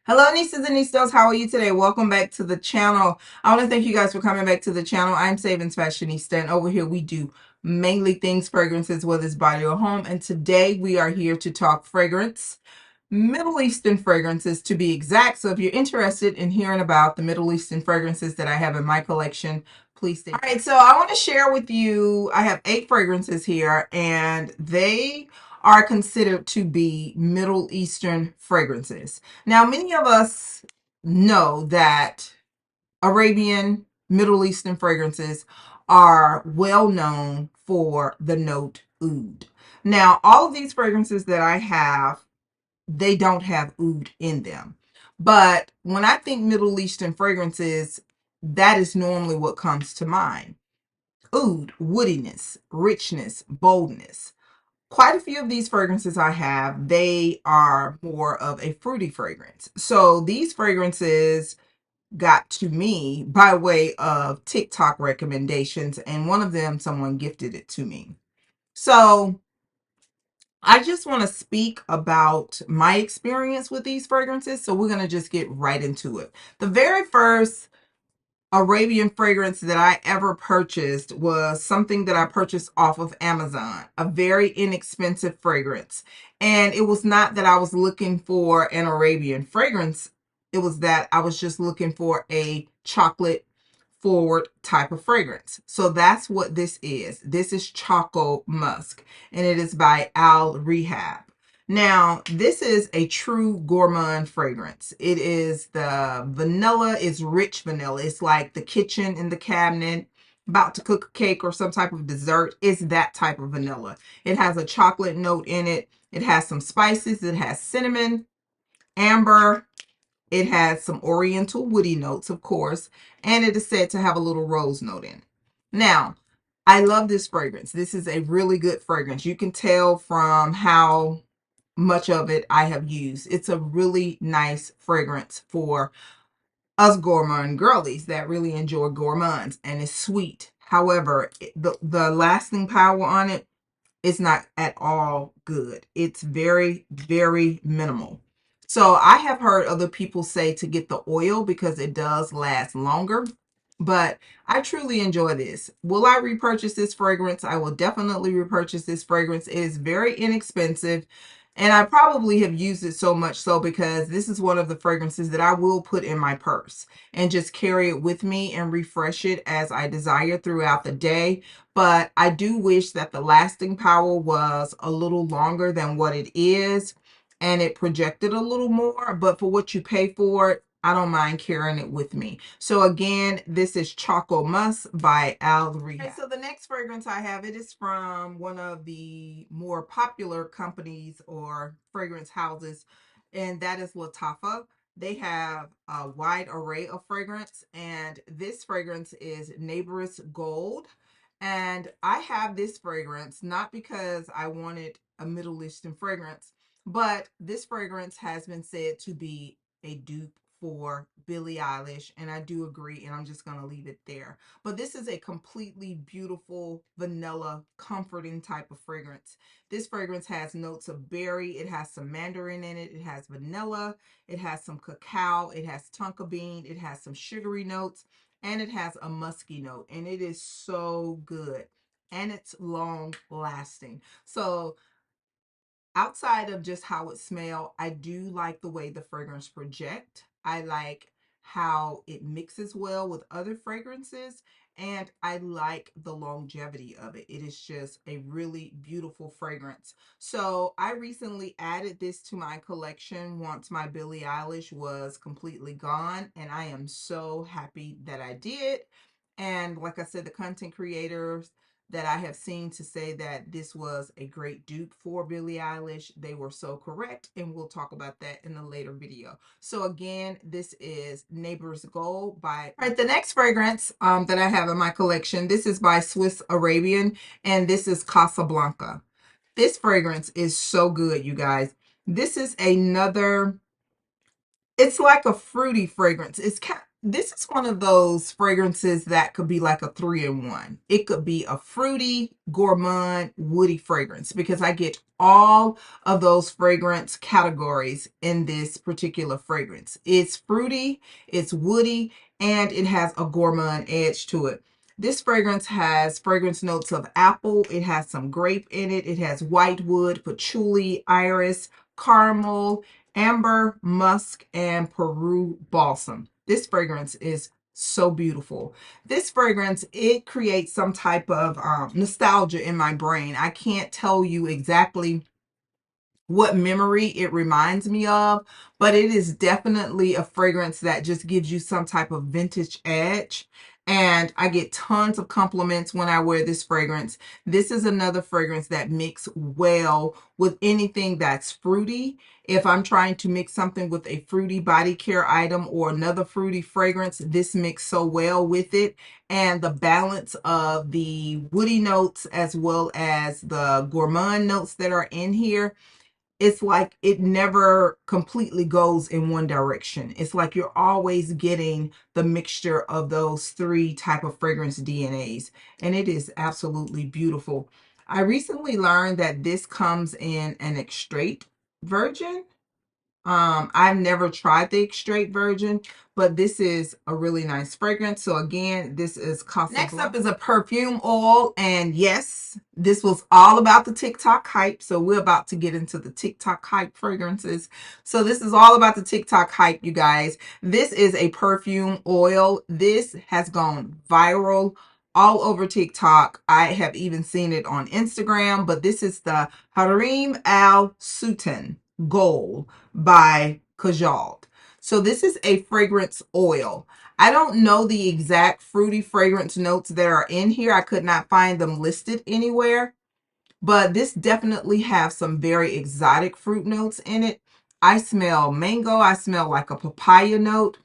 Hello, nieces and nieces. How are you today? Welcome back to the channel. I want to thank you guys for coming back to the channel. I'm SavingsFashionista, and over here we do mainly things fragrances, whether it's body or home. And today we are here to talk fragrance, Middle Eastern fragrances to be exact. So if you're interested in hearing about the Middle Eastern fragrances that I have in my collection, please stay. All right, so I want to share with you, I have 8 fragrances here, and they are considered to be Middle Eastern fragrances. Now, many of us know that Arabian, Middle Eastern fragrances are well known for the note oud. Now, all of these fragrances that I have, they don't have oud in them. But when I think Middle Eastern fragrances, that is normally what comes to mind. Oud, woodiness, richness, boldness. Quite a few of these fragrances I have, they are more of a fruity fragrance. So these fragrances got to me by way of TikTok recommendations, and one of them, someone gifted it to me. So I just want to speak about my experience with these fragrances. So we're going to just get right into it. The very first Arabian fragrance that I ever purchased was something that I purchased off of Amazon, a very inexpensive fragrance. And it was not that I was looking for an Arabian fragrance. It was that I was just looking for a chocolate forward type of fragrance. So that's what this is. This is Choco Musk, and it is by AL-Rehab. Now, this is a true gourmand fragrance. It is the vanilla is rich vanilla. It's like the kitchen in the cabinet, about to cook a cake or some type of dessert. It's that type of vanilla. It has a chocolate note in it. It has some spices. It has cinnamon, amber. It has some oriental woody notes, of course, and it is said to have a little rose note in it. Now, I love this fragrance. This is a really good fragrance. You can tell from how much of it I have used. It's a really nice fragrance for us gourmand girlies that really enjoy gourmands, and it's sweet. However, the lasting power on it is not at all good. It's very, very minimal. So I have heard other people say to get the oil because it does last longer. But I truly enjoy this. Will I repurchase this fragrance? I will definitely repurchase this fragrance. It is very inexpensive. And I probably have used it so much so because this is one of the fragrances that I will put in my purse and just carry it with me and refresh it as I desire throughout the day. But I do wish that the lasting power was a little longer than what it is, and it projected a little more. But for what you pay for it, I don't mind carrying it with me. So again, this is Choco Musk by AL-Rehab. Okay, so the next fragrance I have, it is from one of the more popular companies or fragrance houses, and that is Lattafa. They have a wide array of fragrance, and this fragrance is Nebras Gold. And I have this fragrance not because I wanted a Middle Eastern fragrance, but this fragrance has been said to be a dupe for Billie Eilish, and I do agree, and I'm just going to leave it there. But this is a completely beautiful vanilla comforting type of fragrance. This fragrance has notes of berry, it has some mandarin in it, it has vanilla, it has some cacao, it has tonka bean, it has some sugary notes, and it has a musky note, and it is so good, and it's long lasting. So outside of just how it smells, I do like the way the fragrance project. I like how it mixes well with other fragrances, and I like the longevity of it. It is just a really beautiful fragrance. So I recently added this to my collection once my Billie Eilish was completely gone, and I am so happy that I did. And like I said, the content creators that I have seen to say that this was a great dupe for Billie Eilish, they were so correct, and we'll talk about that in a later video. So again, this is Nebras Gold by... All right, the next fragrance that I have in my collection, this is by Swiss Arabian, and this is Casablanca. This fragrance is so good, you guys. This is another... It's like a fruity fragrance. this is one of those fragrances that could be like a 3-in-1. It could be a fruity, gourmand, woody fragrance because I get all of those fragrance categories in this particular fragrance. It's fruity, it's woody, and it has a gourmand edge to it. This fragrance has fragrance notes of apple. It has some grape in it. It has white wood, patchouli, iris, caramel, amber, musk, and Peru balsam. This fragrance is so beautiful. This fragrance, it creates some type of nostalgia in my brain. I can't tell you exactly what memory it reminds me of, but it is definitely a fragrance that just gives you some type of vintage edge. And I get tons of compliments when I wear this fragrance. This is another fragrance that mixes well with anything that's fruity. If I'm trying to mix something with a fruity body care item or another fruity fragrance, this mixes so well with it. And the balance of the woody notes as well as the gourmand notes that are in here, it's like it never completely goes in one direction. It's like you're always getting the mixture of those three type of fragrance DNAs, and it is absolutely beautiful. I recently learned that this comes in an extrait version. I've never tried the straight version, but this is a really nice fragrance. So again, this is Casa Blanca. Next up is a perfume oil, and yes, this was all about the TikTok hype. So we're about to get into the TikTok hype fragrances. So this is all about the TikTok hype, you guys. This is a perfume oil. This has gone viral all over TikTok. I have even seen it on Instagram, but this is the Hareem Sultan Gold by Khadlaj. So this is a fragrance oil. I don't know the exact fruity fragrance notes that are in here. I could not find them listed anywhere, but this definitely has some very exotic fruit notes in it. I smell mango. I smell like a papaya note.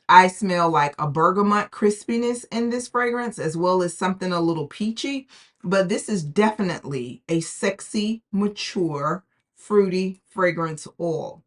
I smell like a bergamot crispiness in this fragrance, as well as something a little peachy. But this is definitely a sexy, mature, fruity fragrance oil.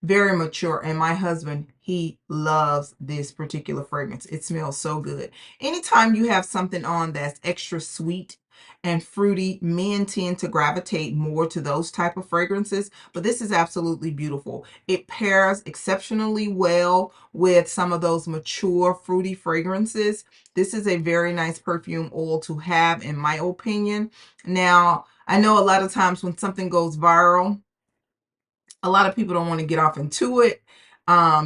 Very mature, and my husband, he loves this particular fragrance. It smells so good. Anytime you have something on that's extra sweet and fruity, men tend to gravitate more to those type of fragrances, but this is absolutely beautiful. It pairs exceptionally well with some of those mature fruity fragrances. This is a very nice perfume oil to have, in my opinion. Now, I know a lot of times when something goes viral, a lot of people don't want to get off into it,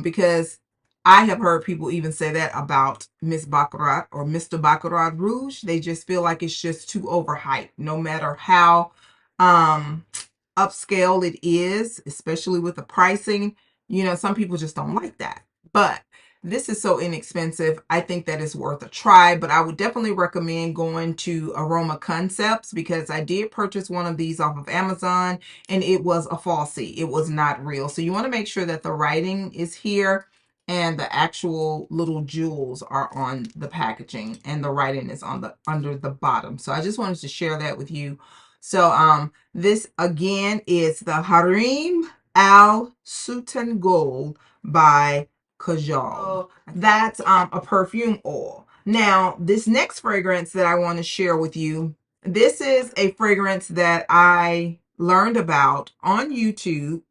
because I have heard people even say that about Miss Baccarat or Mr. Baccarat Rouge. They just feel like it's just too overhyped, no matter how upscale it is, especially with the pricing. You know, some people just don't like that. But this is so inexpensive. I think that it's worth a try, but I would definitely recommend going to Aroma Concepts because I did purchase one of these off of Amazon and it was a falsie. It was not real. So you want to make sure that the writing is here and the actual little jewels are on the packaging and the writing is on the under the bottom. So I just wanted to share that with you. So this again is the Hareem Al Sultan Gold by Khadlaj. That's a perfume oil. Now, this next fragrance that I want to share with you, this is a fragrance that I learned about on YouTube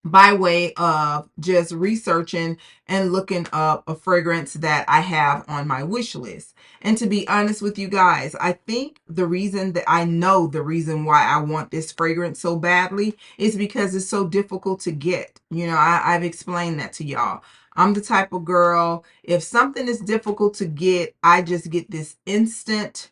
by way of just researching and looking up a fragrance that I have on my wish list. And to be honest with you guys, I think the reason that I know the reason why I want this fragrance so badly is because it's so difficult to get. You know, I've explained that to y'all. I'm the type of girl, if something is difficult to get, I just get this instant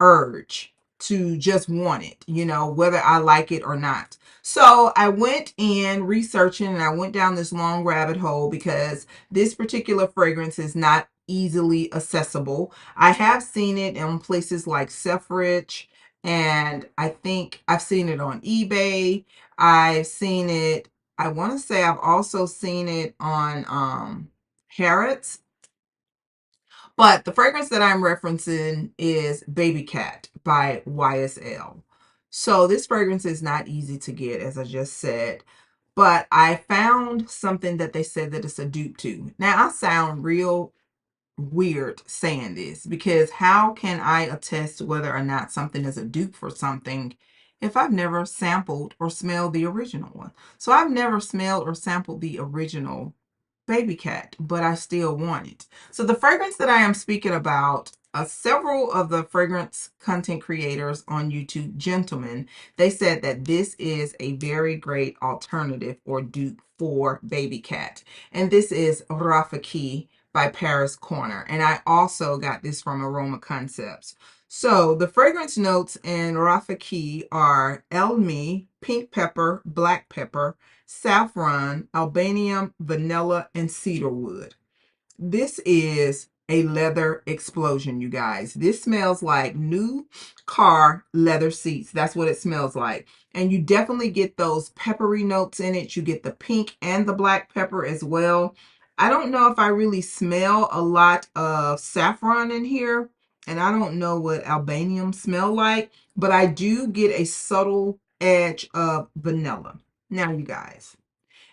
urge to just want it, you know, whether I like it or not. So I went in researching and I went down this long rabbit hole because this particular fragrance is not easily accessible. I have seen it in places like Selfridge, and I think I've seen it on eBay. I've seen it, I want to say I've also seen it on Harrods. But the fragrance that I'm referencing is Baby Cat by YSL. So this fragrance is not easy to get, as I just said. but I found something that they said that it's a dupe to. Now, I sound real weird saying this, because how can I attest whether or not something is a dupe for something if I've never sampled or smelled the original one? So I've never smelled or sampled the original Baby Cat, but I still want it. So the fragrance that I am speaking about, several of the fragrance content creators on YouTube, gentlemen, they said that this is a very great alternative or dupe for Baby Cat. And this is Raakey by Paris Corner. And I also got this from Aroma Concepts. So the fragrance notes in Raakey are elmi, pink pepper, black pepper, saffron, Albanian, vanilla, and cedarwood. This is a leather explosion, you guys. This smells like new car leather seats. That's what it smells like. And you definitely get those peppery notes in it. You get the pink and the black pepper as well. I don't know if I really smell a lot of saffron in here, and I don't know what Albanian smell like, but I do get a subtle edge of vanilla. Now, you guys,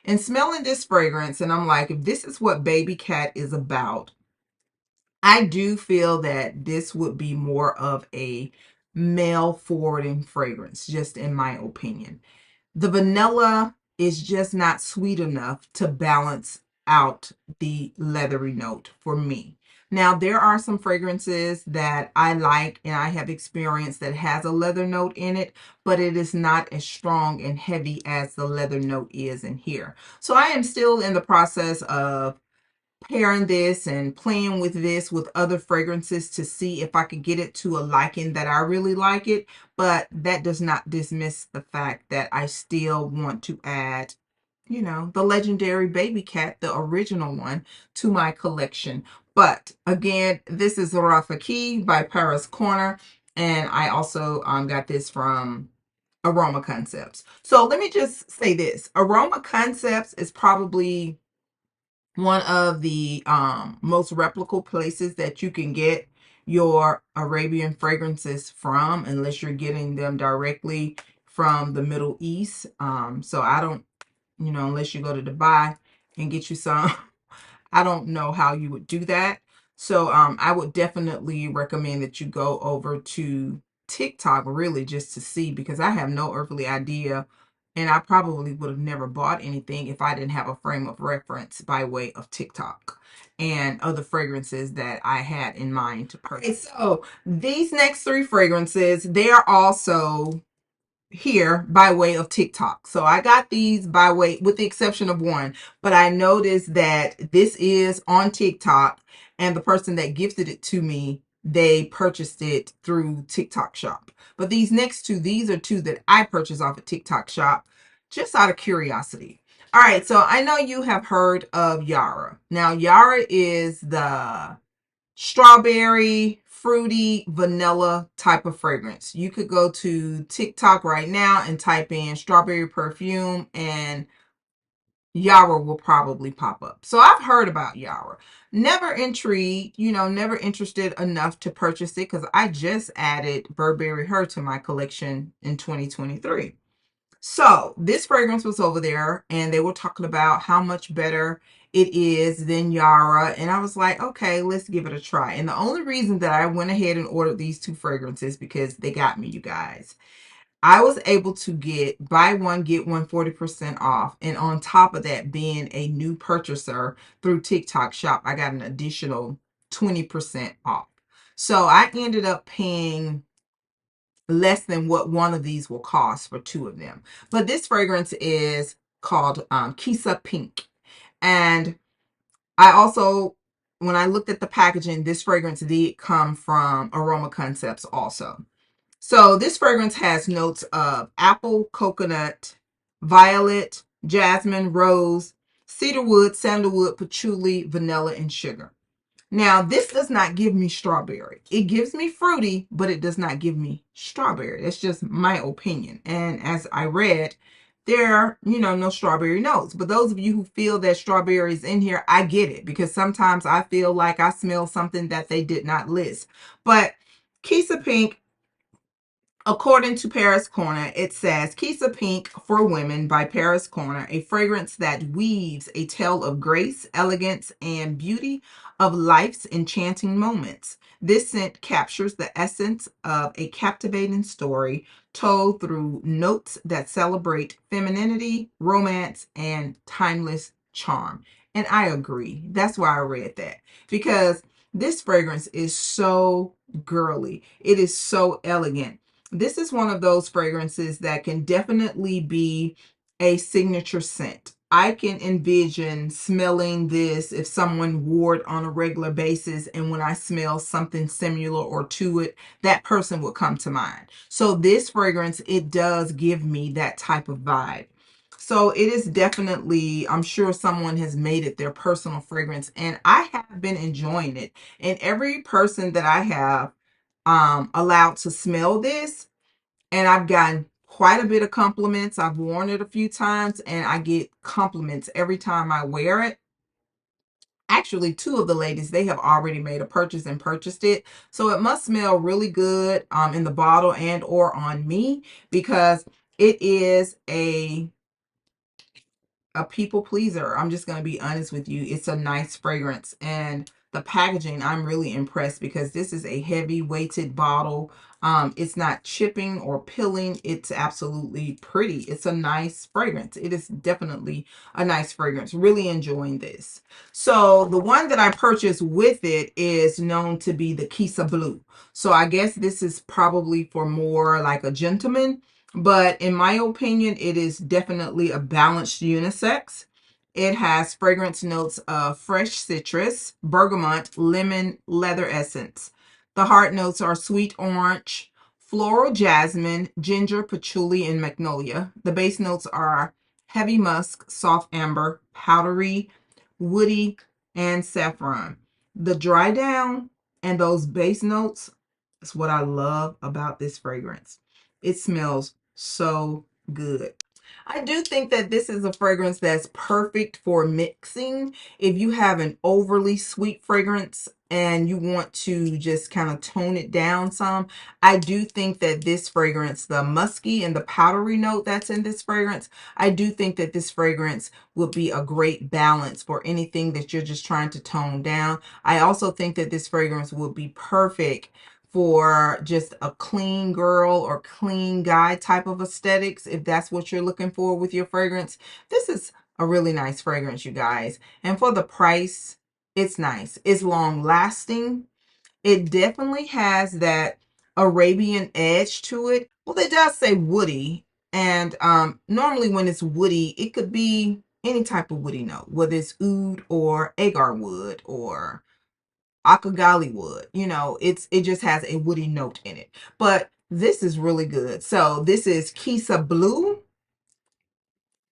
and smelling this fragrance, and I'm like, if this is what Baby Cat is about, I do feel that this would be more of a male forwarding fragrance, just in my opinion. The vanilla is just not sweet enough to balance out the leathery note for me. Now, there are some fragrances that I like and I have experienced that has a leather note in it, but it is not as strong and heavy as the leather note is in here. So I am still in the process of pairing this and playing with this with other fragrances to see if I could get it to a liking that I really like it. But that does not dismiss the fact that I still want to add, you know, the legendary Baby Cat, the original one, to my collection. But again, this is Raakey by Paris Corner, and I also got this from Aroma Concepts. So let me just say this. Aroma Concepts is probably one of the most replicable places that you can get your Arabian fragrances from, unless you're getting them directly from the Middle East. So I don't, you know, unless you go to Dubai and get you some. I don't know how you would do that. So I would definitely recommend that you go over to TikTok, really, just to see, because I have no earthly idea. And I probably would have never bought anything if I didn't have a frame of reference by way of TikTok and other fragrances that I had in mind to purchase. So these next three fragrances, they are also here by way of TikTok. So I got these by way, with the exception of one, but I noticed that this is on TikTok, and the person that gifted it to me, they purchased it through TikTok Shop. But these next two, these are two that I purchased off of TikTok Shop just out of curiosity. All right, so I know you have heard of Yara. Now, Yara is the strawberry, fruity, vanilla type of fragrance. You could go to TikTok right now and type in strawberry perfume, and Yara will probably pop up. So I've heard about Yara. Never intrigued, you know, never interested enough to purchase it, because I just added Burberry Her to my collection in 2023. So this fragrance was over there, and they were talking about how much better it is than Yara. And I was like, okay, let's give it a try. And the only reason that I went ahead and ordered these two fragrances, because they got me, you guys. I was able to get buy one, get one 40% off. And on top of that, being a new purchaser through TikTok Shop, I got an additional 20% off. So I ended up paying less than what one of these will cost for two of them. But this fragrance is called Kissa Pink. And I also, when I looked at the packaging, this fragrance did come from Aroma Concepts also. So this fragrance has notes of apple, coconut, violet, jasmine, rose, cedarwood, sandalwood, patchouli, vanilla, and sugar. Now, this does not give me strawberry. It gives me fruity, but it does not give me strawberry. That's just my opinion. And as I read, there are, you know, no strawberry notes. But those of you who feel that strawberry is in here, I get it. Because sometimes I feel like I smell something that they did not list. But Kissa Pink According to Paris Corner, it says Kissa Pink for Women by Paris Corner, a fragrance that weaves a tale of grace, elegance, and beauty of life's enchanting moments. This scent captures the essence of a captivating story told through notes that celebrate femininity, romance, and timeless charm. And I agree. That's why I read that, because this fragrance is so girly. It is so elegant. This is one of those fragrances that can definitely be a signature scent. I can envision smelling this if someone wore it on a regular basis, and when I smell something similar or to it, that person would come to mind. So this fragrance, it does give me that type of vibe. So it is definitely, I'm sure someone has made it their personal fragrance, and I have been enjoying it. And every person that I have allowed to smell this, and I've gotten quite a bit of compliments. I've worn it a few times and I get compliments every time I wear it. Actually, two of the ladies, they have already made a purchase and purchased it. So it must smell really good in the bottle and or on me, because it is a people pleaser. I'm just going to be honest with you. It's a nice fragrance, and the packaging, I'm really impressed, because this is a heavy weighted bottle. It's not chipping or pilling. It's absolutely pretty. It's a nice fragrance. It is definitely a nice fragrance. Really enjoying this. So the one that I purchased with it is known to be the Kissa Blue. So I guess this is probably for more like a gentleman. But in my opinion, it is definitely a balanced unisex. It has fragrance notes of fresh citrus, bergamot, lemon, leather essence. The heart notes are sweet orange, floral jasmine, ginger, patchouli, and magnolia. The base notes are heavy musk, soft amber, powdery, woody, and saffron. The dry down and those base notes is what I love about this fragrance. It smells so good. I do think that this is a fragrance that's perfect for mixing. If you have an overly sweet fragrance and you want to just kind of tone it down some, I do think that this fragrance, the musky and the powdery note that's in this fragrance, I do think that this fragrance would be a great balance for anything that you're just trying to tone down. I also think that this fragrance would be perfect for just a clean girl or clean guy type of aesthetics, if that's what you're looking for with your fragrance. This is a really nice fragrance, you guys. And for the price, it's nice. It's long lasting. It definitely has that Arabian edge to it. Well, it does say woody. And normally when it's woody, it could be any type of woody note, whether it's oud or agar wood or akagali wood. You know, it just has a woody note in it. But this is really good. So this is Kissa Blue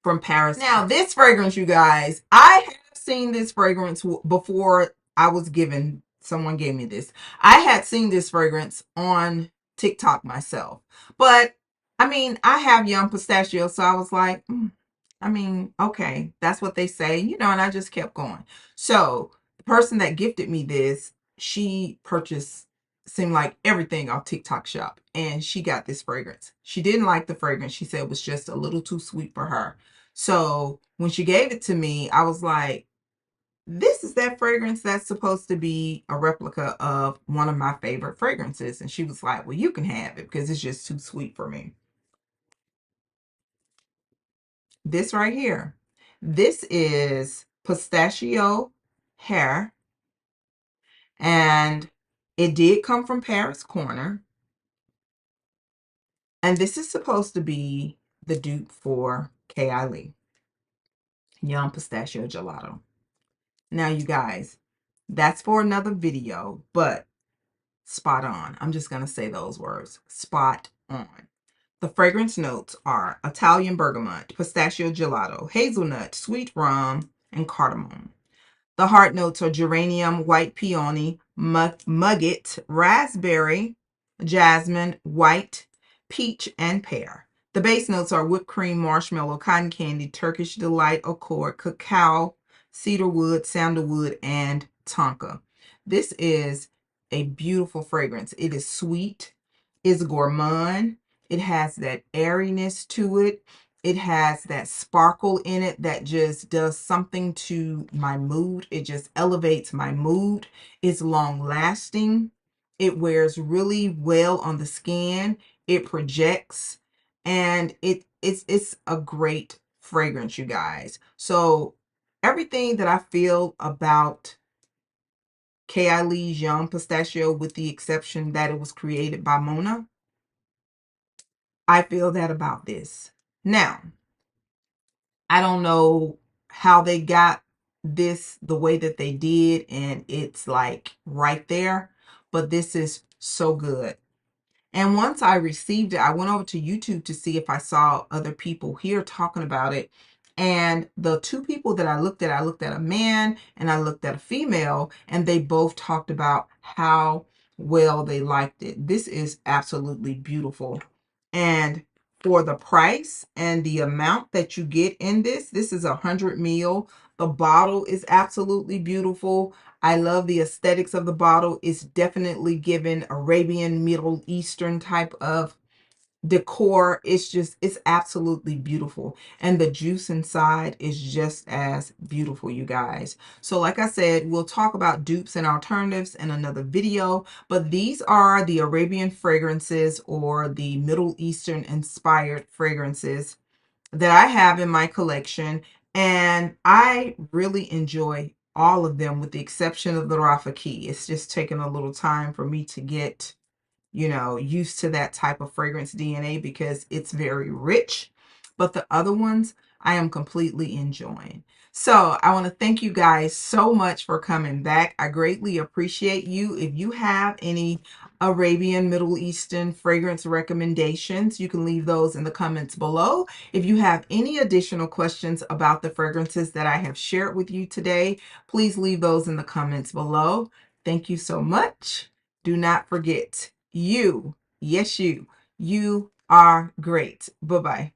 from Paris. Now, this fragrance, you guys, I have seen this fragrance before. Someone gave me this. I had seen this fragrance on TikTok myself. But, I mean, I have young pistachio, so I was like, I mean, okay, that's what they say, you know, and I just kept going. So the person that gifted me this, she purchased, seemed like everything off TikTok shop, and she got this fragrance. She didn't like the fragrance. She said it was just a little too sweet for her. So when she gave it to me, I was like, this is that fragrance that's supposed to be a replica of one of my favorite fragrances. And she was like, well, you can have it because it's just too sweet for me. This right here. This is Pistachio Hair, and it did come from Paris Corner. And this is supposed to be the dupe for Khair Young Pistachio Gelato. Now, you guys, that's for another video, but spot on. I'm just going to say those words. Spot on. The fragrance notes are Italian bergamot, pistachio gelato, hazelnut, sweet rum, and cardamom. The heart notes are geranium, white peony, mugget, raspberry, jasmine, white, peach, and pear. The base notes are whipped cream, marshmallow, cotton candy, Turkish delight, accord, cacao, cedarwood, sandalwood, and tonka. This is a beautiful fragrance. It is sweet, it's gourmand, It has that airiness to it. It has that sparkle in it that just does something to my mood. It just elevates my mood. It's long lasting. It wears really well on the skin. It projects, and it's a great fragrance, you guys. So everything that I feel about Khair's Young Pistachio, with the exception that it was created by Mona, I feel that about this. Now, I don't know how they got this the way that they did, and it's like right there, but this is so good. And once I received it, I went over to YouTube to see if I saw other people here talking about it. And the two people that I looked at a man and I looked at a female, and they both talked about how well they liked it. This is absolutely beautiful. And for the price and the amount that you get in this, this is 100 ml. The bottle is absolutely beautiful. I love the aesthetics of the bottle. It's definitely given Arabian, Middle Eastern type of decor. It's absolutely beautiful. And the juice inside is just as beautiful, you guys. So like I said, we'll talk about dupes and alternatives in another video, but these are the Arabian fragrances, or the Middle Eastern inspired fragrances, that I have in my collection, and I really enjoy all of them with the exception of the Raakey. It's just taken a little time for me to get, used to that type of fragrance DNA because it's very rich. But the other ones I am completely enjoying. So I want to thank you guys so much for coming back. I greatly appreciate you. If you have any Arabian, Middle Eastern fragrance recommendations, you can leave those in the comments below. If you have any additional questions about the fragrances that I have shared with you today, please leave those in the comments below. Thank you so much. Do not forget, you, yes, you are great. Bye-bye.